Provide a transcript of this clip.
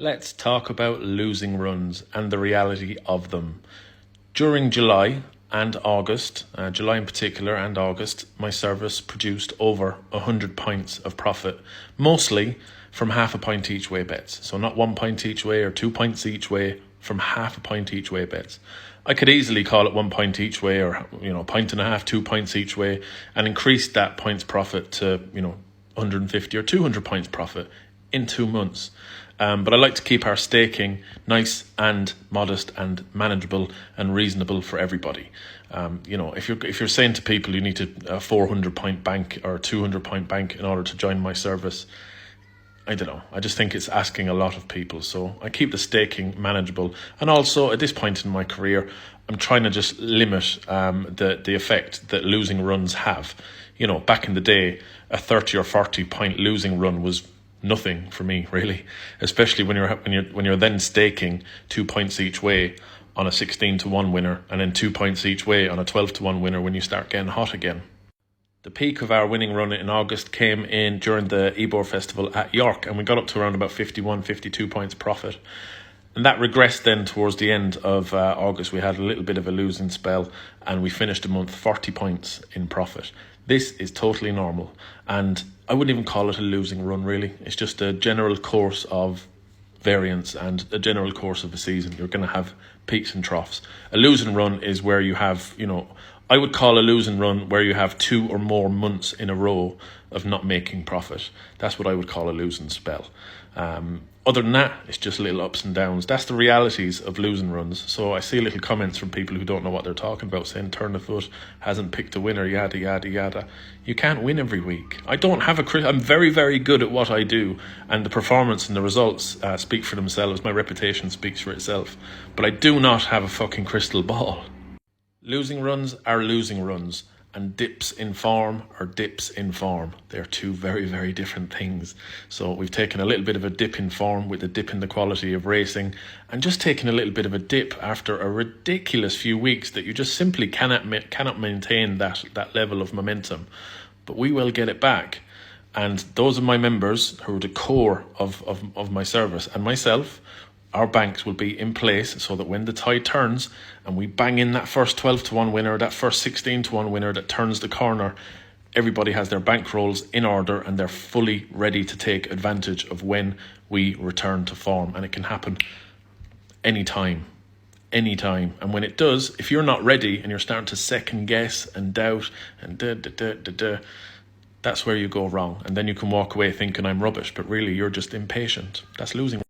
Let's talk about losing runs and the reality of them. During July and August, July in particular and August, my service produced over 100 pints of profit, mostly from half a pint each way bets. So not 1 pint each way or 2 pints each way, from half a pint each way bets. I could easily call it 1 pint each way, or a pint and a half, 2 pints each way, and increase that points profit to 150 or 200 pints profit in 2 months. But I like to keep our staking nice and modest and manageable and reasonable for everybody. If you're saying to people you need a 400 pint bank or a 200 pint bank in order to join my service, I don't know. I just think it's asking a lot of people. So I keep the staking manageable. And also at this point in my career, I'm trying to just limit the effect that losing runs have. Back in the day, a 30 or 40 pint losing run was nothing for me, really, especially when you're then staking 2 points each way on a 16-1 winner, and then 2 points each way on a 12-1 winner when you start getting hot again. The peak of our winning run in August came in during the Ebor Festival at York, and we got up to around about 51, 52 points profit. And that regressed then towards the end of August. We had a little bit of a losing spell, and we finished the month 40 points in profit. This is totally normal, and I wouldn't even call it a losing run, really. It's just a general course of variance and a general course of a season. You're going to have peaks and troughs. A losing run is where you have, I would call a losing run where you have 2 or more months in a row of not making profit. That's what I would call a losing spell. Other than that, it's just little ups and downs. That's the realities of losing runs. So I see little comments from people who don't know what they're talking about, saying Turn the Foot hasn't picked a winner, yada, yada, yada. You can't win every week. I'm very, very good at what I do, and the performance and the results speak for themselves. My reputation speaks for itself. But I do not have a fucking crystal ball. Losing runs are losing runs, and dips in form are dips in form. They're two very, very different things. So we've taken a little bit of a dip in form with a dip in the quality of racing, and just taken a little bit of a dip after a ridiculous few weeks that you just simply cannot maintain that level of momentum. But we will get it back. And those of my members who are the core of my service and myself, our banks will be in place so that when the tide turns and we bang in that first 12-1 winner, that first 16-1 winner that turns the corner, everybody has their bankrolls in order and they're fully ready to take advantage of when we return to form. And it can happen anytime. And when it does, if you're not ready and you're starting to second guess and doubt and that's where you go wrong. And then you can walk away thinking I'm rubbish, but really you're just impatient. That's losing.